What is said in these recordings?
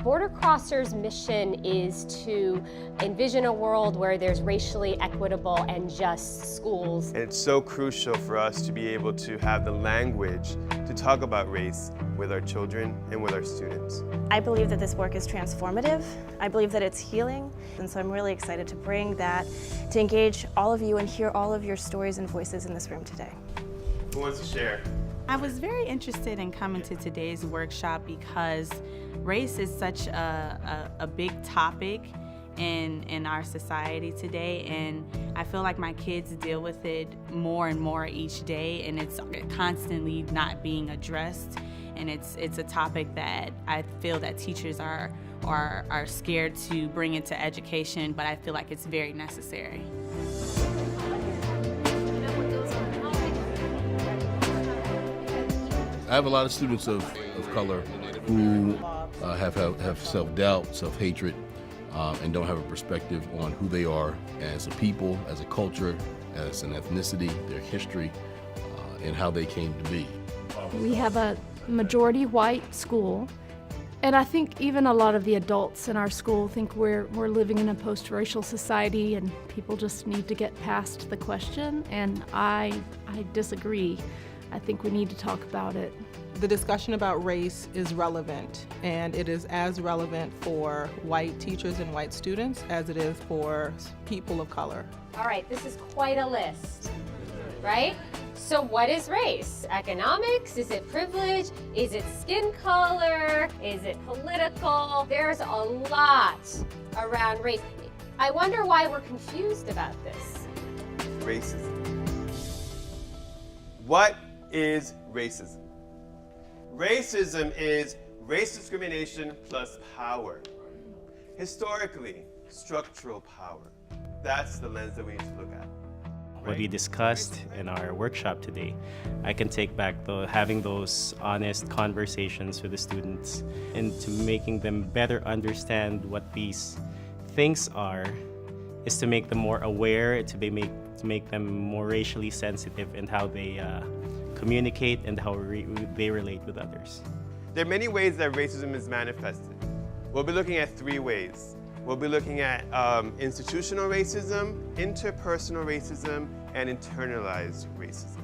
Border Crossers' mission is to envision a world where there's racially equitable and just schools. And it's so crucial for us to be able to have the language to talk about race with our children and with our students. I believe that this work is transformative. I believe that it's healing. And so I'm really excited to bring that, to engage all of you and hear all of your stories and voices in this room today. Who wants to share? I was very interested in coming to today's workshop because race is such a big topic in our society today, and I feel like my kids deal with it more and more each day, and it's constantly not being addressed, and it's a topic that I feel that teachers are scared to bring into education, but I feel like it's very necessary. I have a lot of students of color who have self-doubt, self-hatred, and don't have a perspective on who they are as a people, as a culture, as an ethnicity, their history, and how they came to be. We have a majority white school, and I think even a lot of the adults in our school think we're living in a post-racial society and people just need to get past the question, and I disagree. I think we need to talk about it. The discussion about race is relevant, and it is as relevant for white teachers and white students as it is for people of color. All right, this is quite a list, right? So what is race? Economics? Is it privilege? Is it skin color? Is it political? There's a lot around race. I wonder why we're confused about this. Racism. What is racism? Racism is race discrimination plus power. Historically, structural power. That's the lens that we need to look at. What we discussed in our workshop today, I can take back having those honest conversations with the students into making them better understand what these things are, is to make them more aware, to make them more racially sensitive in how they communicate and how they relate with others. There are many ways that racism is manifested. We'll be looking at 3 ways. We'll be looking at institutional racism, interpersonal racism, and internalized racism.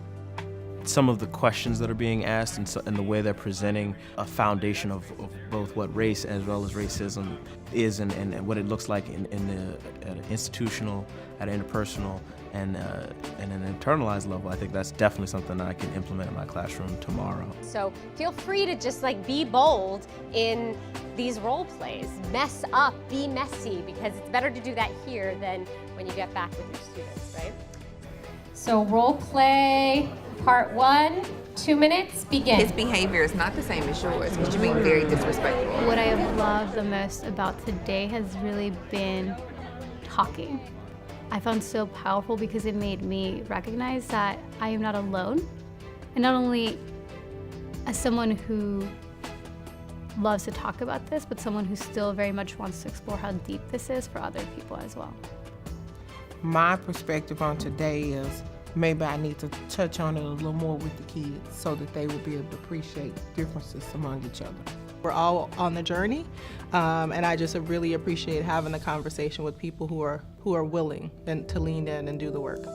Some of the questions that are being asked and the way they're presenting a foundation of both what race as well as racism is and what it looks like at an institutional, at an interpersonal, and an internalized level. I think that's definitely something that I can implement in my classroom tomorrow. So feel free to just be bold in these role plays. Mess up, be messy, because it's better to do that here than when you get back with your students, right? So role play part 1, 2 minutes, begin. His behavior is not the same as yours, because you're being very disrespectful. What I have loved the most about today has really been talking. I found so powerful because it made me recognize that I am not alone, and not only as someone who loves to talk about this, but someone who still very much wants to explore how deep this is for other people as well. My perspective on today is maybe I need to touch on it a little more with the kids so that they will be able to appreciate differences among each other. We're all on the journey, and I just really appreciate having the conversation with people who are willing and to lean in and do the work.